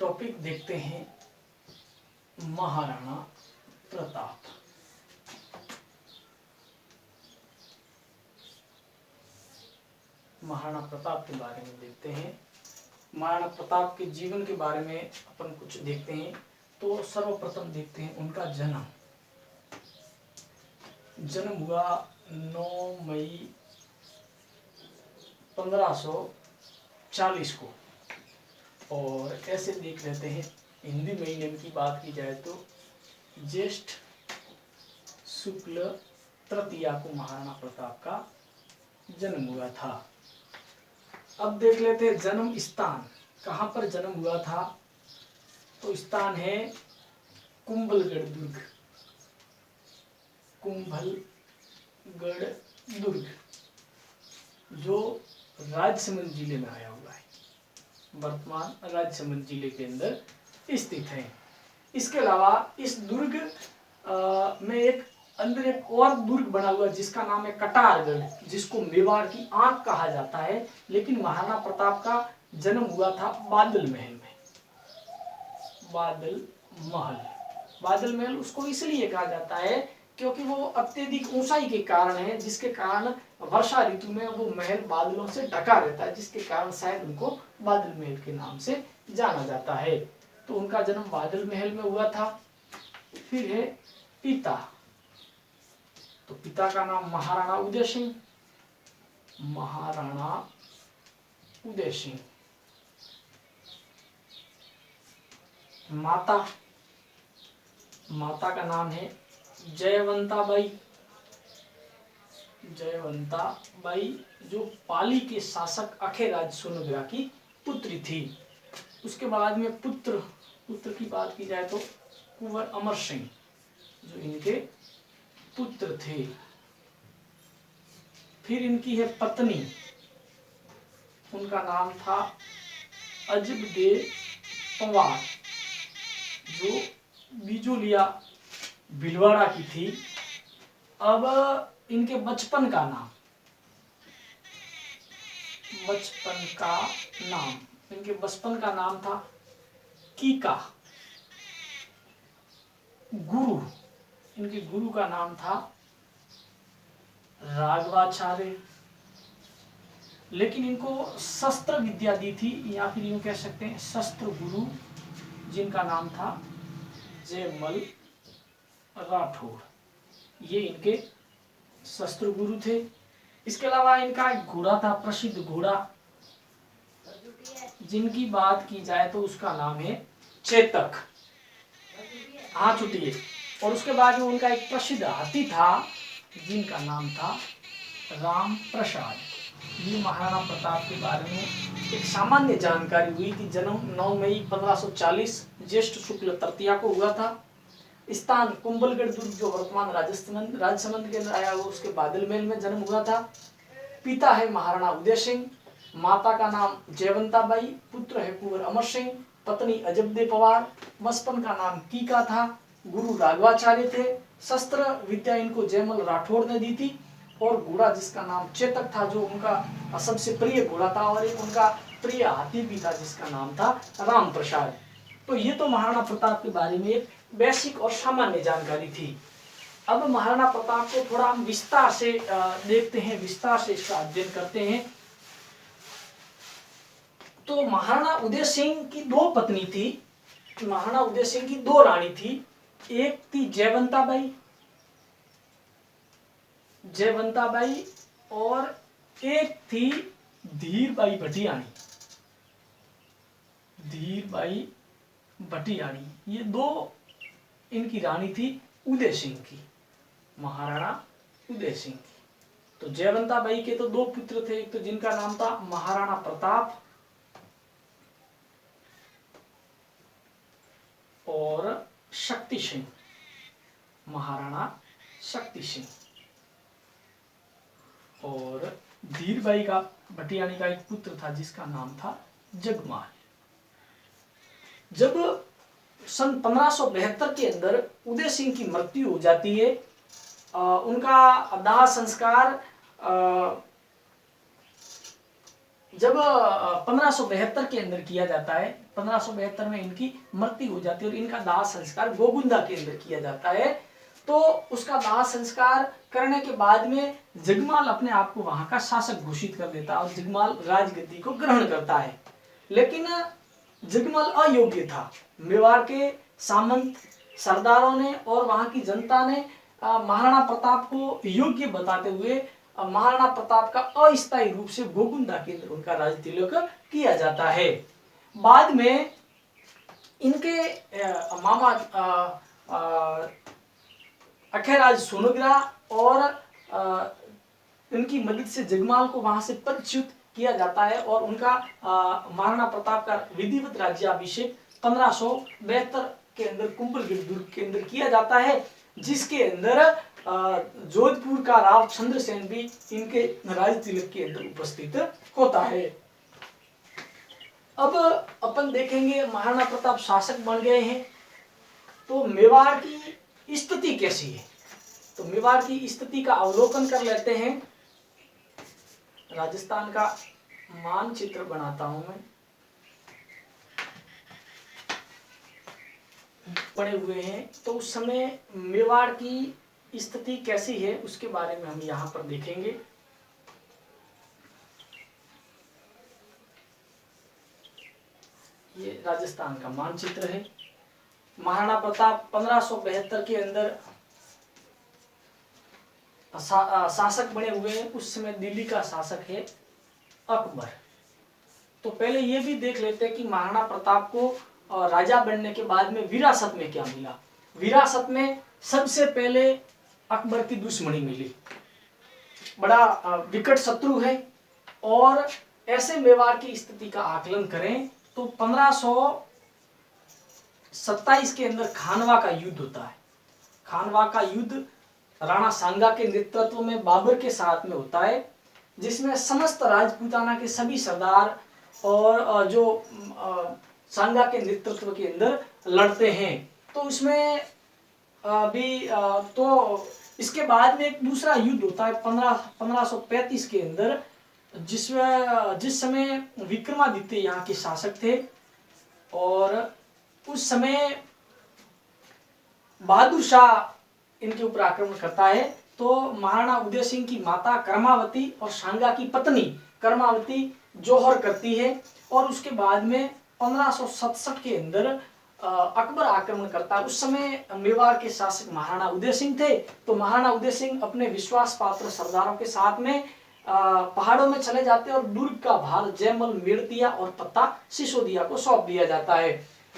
Topic देखते हैं महाराणा प्रताप। महाराणा प्रताप के बारे में देखते हैं। महाराणा प्रताप के जीवन के बारे में अपन कुछ देखते हैं। तो सर्वप्रथम देखते हैं उनका जन्म। जन्म हुआ 9 मई 1540 को। और ऐसे देख लेते हैं, हिंदी महीने की बात की जाए तो ज्येष्ठ शुक्ल तृतीया को महाराणा प्रताप का जन्म हुआ था। अब देख लेते हैं जन्म स्थान, कहाँ पर जन्म हुआ था। तो स्थान है कुंभलगढ़ दुर्ग। कुंभलगढ़ दुर्ग जो राजसमंद जिले में आया हुआ है, वर्तमान राजसमंद जिले के अंदर स्थित है। इसके अलावा इस दुर्ग में एक अंदर एक और दुर्ग बना हुआ जिसका नाम है कटारगढ़, जिसको मेवाड़ की आंख कहा जाता है। लेकिन महाराणा प्रताप का जन्म हुआ था बादल महल में। बादल महल उसको इसलिए कहा जाता है क्योंकि वो अत्यधिक ऊंचाई के कारण है, जिसके कारण वर्षा ऋतु में वो महल बादलों से ढका रहता है, जिसके कारण शायद उनको बादल महल के नाम से जाना जाता है। तो उनका जन्म बादल महल में हुआ था। फिर है पिता। तो पिता का नाम महाराणा उदय सिंह। महाराणा उदय सिंह। माता का नाम है जयवंताबाई। जयवंताबाई जो पाली के शासक अखेराज सोनग्रा की पुत्री थी। उसके बाद में पुत्र की बात की जाए तो कुंवर अमर सिंह जो इनके पुत्र थे। फिर इनकी है पत्नी, उनका नाम था अजबदे पवार जो बिजोलिया भिलवाड़ा की थी। अब इनके बचपन का नाम इनके बचपन का नाम था कीका। इनके गुरु का नाम था राघवाचार्य। लेकिन इनको शस्त्र विद्या दी थी, या फिर यूं कह सकते हैं शस्त्र गुरु, जिनका नाम था जयमल राठौर। ये इनके शस्त्र गुरु थे। इसके अलावा इनका एक घोड़ा था, प्रसिद्ध घोड़ा, जिनकी बात की जाए तो उसका नाम है चेतक। हाँ छुट्टी। और उसके बाद में उनका एक प्रसिद्ध हाथी था जिनका नाम था राम प्रसाद। ये महाराणा प्रताप के बारे में एक सामान्य जानकारी हुई कि जन्म 9 मई 1540 ज्येष्ठ शुक्ल तृतीया को हुआ था। स्थान कुंभलगढ़ दुर्ग जो वर्तमान राजसमंद के अंदर आया हुआ, उसके बादल महल में जन्म हुआ था। पिता है महाराणा उदय सिंह। माता का नाम जयवंताबाई। पुत्र है कुंवर अमर सिंह। पत्नी अजबदे पवार। बचपन का नाम कीका था। गुरु राघवाचार्य थे। शस्त्र विद्या इनको जयमल राठौर ने दी थी। और घोड़ा जिसका नाम चेतक था जो उनका सबसे प्रिय घोड़ा था, और एक उनका प्रिय हाथी भी था जिसका नाम था राम प्रसाद। तो ये तो महाराणा प्रताप के बारे में एक बेसिक और सामान्य जानकारी थी। अब महाराणा प्रताप को थोड़ा हम विस्तार से देखते हैं, विस्तार से इसका अध्ययन करते हैं। तो महाराणा उदय सिंह की 2 पत्नी थी। महाराणा उदय सिंह की 2 रानी थी। एक थी जयवंताबाई और एक थी धीरबाई भटियाणी। ये 2 इनकी रानी थी उदय सिंह की, महाराणा उदय सिंह की। तो जयवंताबाई के तो 2 पुत्र थे, एक तो जिनका नाम था महाराणा प्रताप और शक्ति सिंह, महाराणा शक्ति सिंह। और धीरबाई का भटियाणी का एक पुत्र था जिसका नाम था जगमाल। जब सन 1572 के अंदर उदय सिंह की मृत्यु हो जाती है, उनका दाह संस्कार जब 1572 के अंदर किया जाता है, 1572 में इनकी मृत्यु हो जाती है और इनका दाह संस्कार गोगुंदा के अंदर किया जाता है। तो उसका दाह संस्कार करने के बाद में जगमाल अपने आप को वहां का शासक घोषित कर देता है और जगमाल राजगद्दी को ग्रहण करता है। लेकिन जगमाल अयोग्य था। मेवाड़ के सामंत सरदारों ने और वहां की जनता ने महाराणा प्रताप को योग्य बताते हुए महाराणा प्रताप का अस्थायी रूप से गोगुंदा के अंदर उनका राज तिलक किया जाता है। बाद में इनके मामा अखेराज सोनग्रा और इनकी मदद से जगमाल को वहां से पदच्युत किया जाता है और उनका महाराणा प्रताप का विधिवत राज्याभिषेक 1572 के अंदर कुंभलगढ़ दुर्ग के अंदर किया जाता है, जिसके अंदर जोधपुर का राव चंद्रसेन भी इनके राज तिलक के अंदर उपस्थित होता है। अब अपन देखेंगे महाराणा प्रताप शासक बन गए हैं, तो मेवाड़ की स्थिति कैसी है। तो मेवाड़ की स्थिति का अवलोकन कर लेते हैं। राजस्थान का मानचित्र बनाता हूं मैं, पड़े हुए हैं। तो उस समय मेवाड़ की स्थिति कैसी है उसके बारे में हम यहाँ पर देखेंगे। ये राजस्थान का मानचित्र है। महाराणा प्रताप 1572 के अंदर शासक बने हुए हैं। उस समय दिल्ली का शासक है अकबर। तो पहले ये भी देख लेते हैं कि महाराणा प्रताप को राजा बनने के बाद में विरासत में क्या मिला। विरासत में सबसे पहले अकबर की दुश्मनी मिली, बड़ा विकट शत्रु है। और ऐसे मेवाड़ की स्थिति का आकलन करें तो 1527 के अंदर खानवा का युद्ध होता है। खानवा का युद्ध राणा सांगा के नेतृत्व में बाबर के साथ में होता है, जिसमें समस्त राजपूताना के सभी सरदार और जो सांगा के नेतृत्व के अंदर लड़ते हैं। तो इसमें भी तो इसके बाद में एक दूसरा युद्ध होता है 1535 के अंदर, जिस समय विक्रमादित्य यहाँ के शासक थे। और उस समय बहादुर शाह इनके ऊपर आक्रमण करता है। तो महाराणा उदय सिंह की माता कर्मावती और सांगा की पत्नी कर्मावती जौहर करती है। और उसके बाद में 1567 के अंदर अकबर आक्रमण करता है। उस समय मेवाड़ के शासक महाराणा उदय सिंह थे। तो महाराणा उदय सिंह अपने विश्वास पात्र सरदारों के साथ में पहाड़ों में चले जाते हैं और दुर्ग का भार जयमल मेड़तिया और पत्ता सिसोदिया को सौंप दिया जाता है।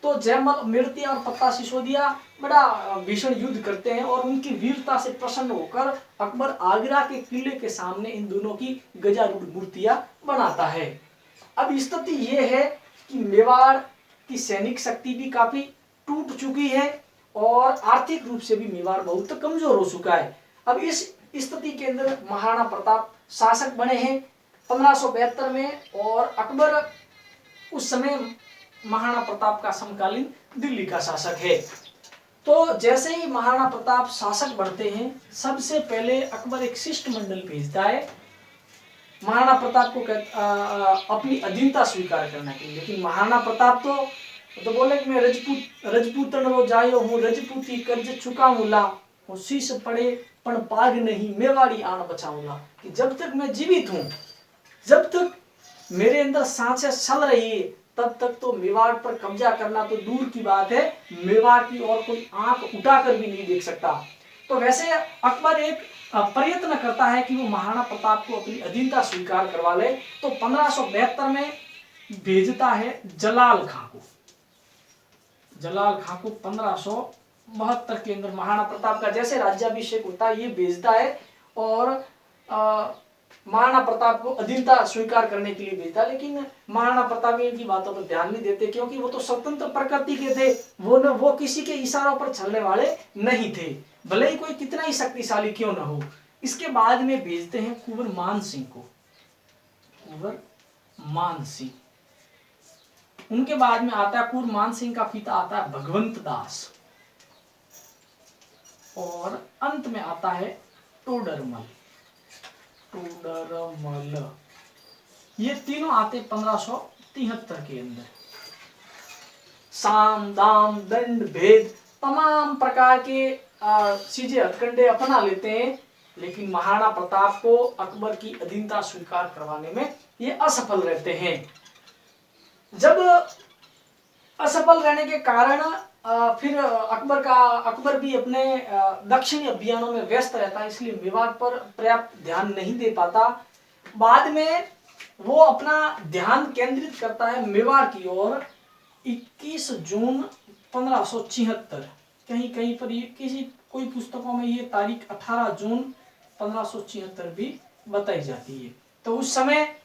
तो जयमल मेड़तिया और पत्ता सिसोदिया बड़ा भीषण युद्ध करते हैं और उनकी वीरता से प्रसन्न होकर अकबर आगरा के किले के सामने इन दोनों की गजारूढ़ मूर्तियां बनाता है। अब स्थिति ये है कि मेवाड़ की सैनिक शक्ति भी काफी टूट चुकी है और आर्थिक रूप से भी मेवाड़ बहुत कमजोर हो चुका है। अब इस स्थिति के अंदर महाराणा प्रताप शासक बने हैं 1572 में और अकबर उस समय महाराणा प्रताप का समकालीन दिल्ली का शासक है। तो जैसे ही महाराणा प्रताप शासक बनते हैं, सबसे पहले अकबर एक शिष्टमंडल भेजता है महाराणा प्रताप को अपनी अधीनता स्वीकार करने के लिए। लेकिन महाराणा प्रताप तो बोले कि मैं रजपूतन रो जायो हूँ, रजपूती कर्ज चुकाऊंला, और शीश पड़े पण पाग नहीं, मेवाड़ी आन बचाऊंगा। कि जब तक मैं जीवित हूँ, जब तक मेरे अंदर सांसें चल रही है, तब तक तो मेवाड़ पर कब्जा करना तो दूर की बात है, मेवाड़ की और कोई आंख उठाकर भी नहीं देख सकता। तो वैसे अकबर एक प्रयत्न करता है कि वो महाराणा प्रताप को अपनी अधीनता स्वीकार करवा ले। तो 1572 में भेजता है जलाल खां को। जलाल खां को 1572 के अंदर महाराणा प्रताप का जैसे राज्याभिषेक होता है ये भेजता है और महाराणा प्रताप को अधीनता स्वीकार करने के लिए भेजता है। लेकिन महाराणा प्रताप इनकी बातों पर ध्यान नहीं देते, क्योंकि वो तो स्वतंत्र प्रकृति के थे, वो किसी के इशारों पर चलने वाले नहीं थे, भले ही कोई कितना ही शक्तिशाली क्यों न हो। इसके बाद में भेजते हैं कुंवर मान सिंह को। कुंवर मान सिंह, उनके बाद में आता है कुंवर मान सिंह का पिता आता है भगवंत दास, और अंत में आता है टोडरमल। ये तीनों आते 1573 के अंदर। साम दाम दंड भेद तमाम प्रकार के चीजें हथकंडे अपना लेते हैं, लेकिन महाराणा प्रताप को अकबर की अधीनता स्वीकार करवाने में ये असफल रहते हैं। जब असफल रहने के कारण फिर अकबर भी अपने दक्षिणी अभियानों में व्यस्त रहता है, इसलिए मेवाड़ पर पर्याप्त ध्यान नहीं दे पाता। बाद में वो अपना ध्यान केंद्रित करता है मेवाड़ की ओर। 21 जून 1576, कहीं कहीं पर ये किसी कोई पुस्तकों में ये तारीख 18 जून 1576 भी बताई जाती है। तो उस समय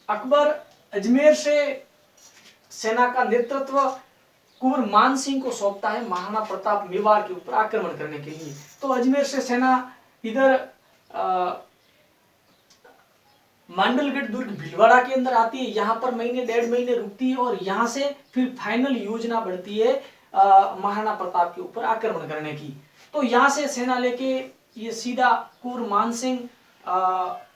अकबर अजमेर से सेना का नेतृत्व कुंवर मान सिंह को सौंपता है महाराणा प्रताप मेवाड़ के ऊपर आक्रमण करने के लिए। तो अजमेर से सेना इधर मांडलगढ़ दुर्ग भीलवाड़ा के अंदर आती है, यहाँ पर महीने 1.5 महीने रुकती है और यहाँ से फिर फाइनल योजना बढ़ती है महाराणा प्रताप के ऊपर आक्रमण करने की। तो यहाँ से सेना लेके ये सीधा कुंवर मान सिंह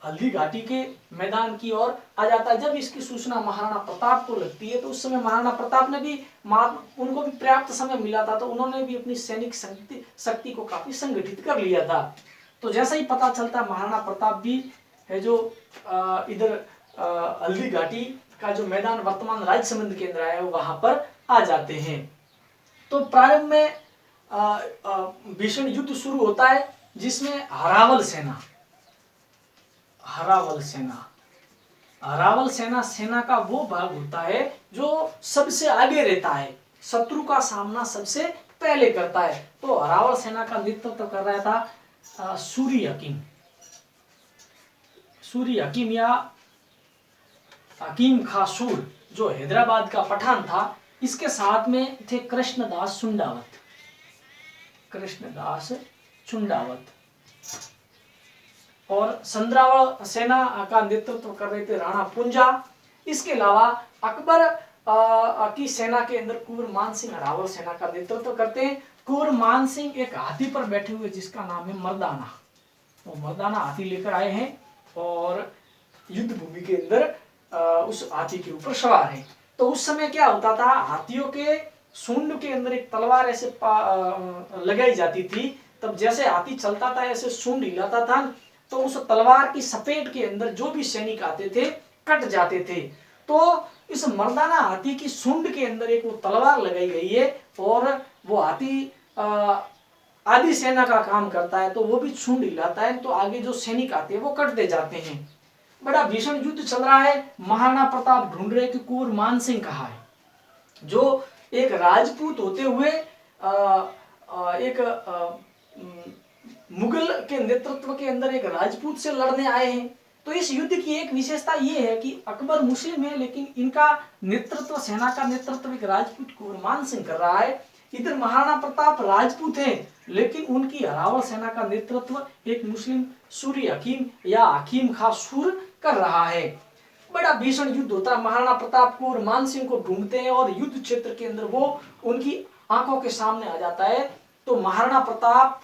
हल्दी घाटी के मैदान की ओर आ जाता है। जब इसकी सूचना महाराणा प्रताप को लगती है तो उस समय महाराणा प्रताप ने भी उनको भी पर्याप्त समय मिला था, तो उन्होंने भी अपनी सैनिक शक्ति को काफी संगठित कर लिया था। तो जैसा ही पता चलता महाराणा प्रताप भी है जो इधर हल्दी घाटी का जो मैदान वर्तमान राजसमंद के अंदर है वहां पर आ जाते हैं। तो प्रारंभ में भीषण युद्ध शुरू होता है जिसमें हरावल सेना का वो भाग होता है जो सबसे आगे रहता है, शत्रु का सामना सबसे पहले करता है। तो हरावल सेना का नेतृत्व कर रहा था सूरी हकीम या हकीम खां सूर, जो हैदराबाद का पठान था। इसके साथ में थे कृष्णदास चुंडावत और संद्रावल सेना का नेतृत्व कर रहे थे राणा पुंजा। इसके अलावा अकबर की सेना के अंदर कुंवर मान सिंह हरावल सेना का नेतृत्व करते हैं। कुंवर मान सिंह एक हाथी पर बैठे हुए जिसका नाम है मर्दाना, वो मर्दाना हाथी लेकर आए हैं और युद्ध भूमि के अंदर उस हाथी के ऊपर सवार है। तो उस समय क्या होता था, हाथियों के सूंड के अंदर एक तलवार ऐसे लगाई जाती थी। तब जैसे हाथी चलता था ऐसे सूंड हिलाता था, तो उस तलवार की सपेट के अंदर जो भी सैनिक आते थे कट जाते थे। तो इस मर्दाना हाथी की सूंड के अंदर एक वो तलवार लगाई गई है और वो हाथी आधी सेना का काम करता है। तो वो भी सूंड हिलाता है, तो आगे जो सैनिक आते हैं वो कटते जाते हैं। बड़ा भीषण युद्ध चल रहा है। महाराणा प्रताप ढूंढ रहे कि कुंवर मान सिंह कहाँ है, जो एक राजपूत होते हुए एक मुगल के नेतृत्व के अंदर एक राजपूत से लड़ने आए हैं। तो इस युद्ध की एक विशेषता ये है कि अकबर मुस्लिम है, लेकिन इनका नेतृत्व, सेना का नेतृत्व एक राजपूत कुंवर मान सिंह कर रहा है। इधर महाराणा प्रताप राजपूत हैं, लेकिन उनकी हरावल सेना का नेतृत्व एक मुस्लिम सूरी हकीम या हकीम खां सूर कर रहा है। बड़ा भीषण युद्ध होता है। महाराणा प्रताप कुंवर मान सिंह को ढूंढते हैं और युद्ध क्षेत्र के अंदर वो उनकी आंखों के सामने आ जाता है। तो महाराणा प्रताप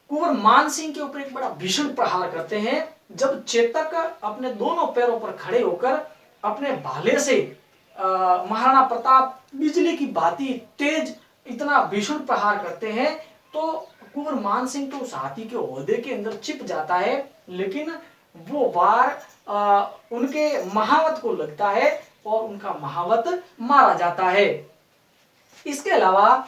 कुंवर मान सिंह के ऊपर एक बड़ा भीषण प्रहार करते हैं। जब चेतक अपने दोनों पैरों पर खड़े होकर अपने भाले से महाराणा प्रताप बिजली की भांति तेज इतना भीषण प्रहार करते हैं, तो कुंवर मान सिंह तो उस हाथी के ओहदे के अंदर चिप जाता है, लेकिन वो वार उनके महावत को लगता है और उनका महावत मारा जाता है। इसके अलावा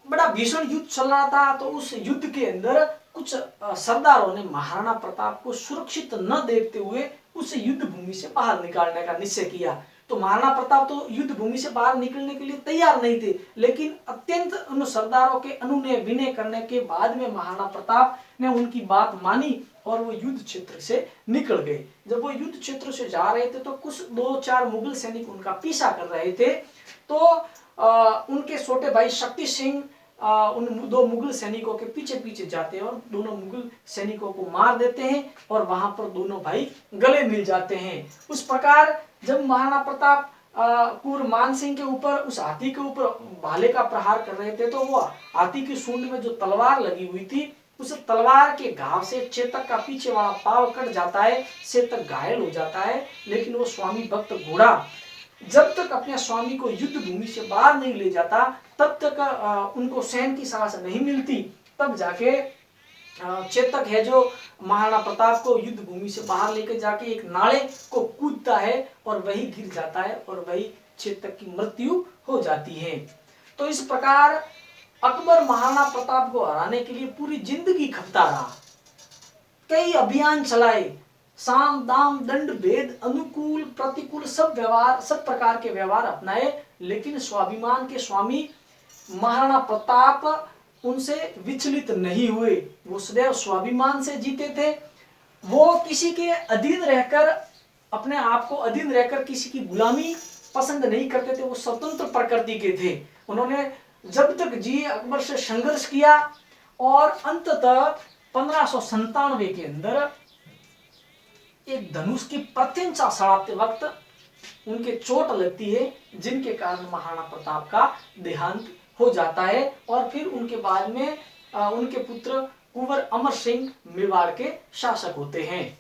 बड़ा भीषण युद्ध चल रहा था। तो उस युद्ध के अंदर कुछ सरदारों ने महाराणा प्रताप को सुरक्षित न देखते हुए उस युद्ध भूमि से बाहर निकालने का निश्चय किया। तो महाराणा प्रताप तो युद्ध भूमि से बाहर निकलने के लिए तैयार नहीं थे, लेकिन अत्यंत उन सरदारों के अनुनय विनय करने के बाद में महाराणा प्रताप ने उनकी बात मानी और वो युद्ध क्षेत्र से निकल गए। जब वो युद्ध क्षेत्र से जा रहे थे तो कुछ 2-4 मुगल सैनिक उनका पीछा कर रहे थे। तो उनके छोटे भाई शक्ति सिंह उन 2 मुगल सैनिकों के पीछे पीछे जाते हैं और दोनों मुगल सैनिकों को मार देते हैं और वहां पर दोनों भाई गले मिल जाते हैं। उस प्रकार जब महाराणा प्रताप कुंवर मान सिंह के ऊपर, उस हाथी के ऊपर भाले का प्रहार कर रहे थे, तो वो हाथी की सूंड में जो तलवार लगी हुई थी उस तलवार के घाव से चेतक का पीछे वाला पाव कट जाता है, चेतक घायल हो जाता है। लेकिन वो स्वामी भक्त घोड़ा जब तक अपने स्वामी को युद्ध भूमि से बाहर नहीं ले जाता, तब तक उनको सहन की सांस नहीं मिलती। तब जाके चेतक है जो महाराणा प्रताप को युद्ध भूमि से बाहर लेकर जाके एक नाले को कूदता है और वही गिर जाता है और वही चेतक की मृत्यु हो जाती है। तो इस प्रकार अकबर महाराणा प्रताप को हराने के लिए पूरी जिंदगी खपता रहा, कई अभियान चलाए, साम दाम दंड भेद अनुकूल प्रतिकूल सब व्यवहार, सब प्रकार के व्यवहार अपनाए, लेकिन स्वाभिमान के स्वामी महाराणा प्रताप उनसे विचलित नहीं हुए। वो सदैव स्वाभिमान से जीते थे। वो किसी के अधीन रहकर, अपने आप को अधीन रहकर किसी की गुलामी पसंद नहीं करते थे। वो स्वतंत्र प्रकृति के थे। उन्होंने जब तक जी अकबर से संघर्ष किया और अंततः 1597 के अंदर एक धनुष की प्रत्यंचा सड़ाते वक्त उनके चोट लगती है, जिनके कारण महाराणा प्रताप का देहांत हो जाता है। और फिर उनके बाद में उनके पुत्र कुंवर अमर सिंह मेवाड़ के शासक होते हैं।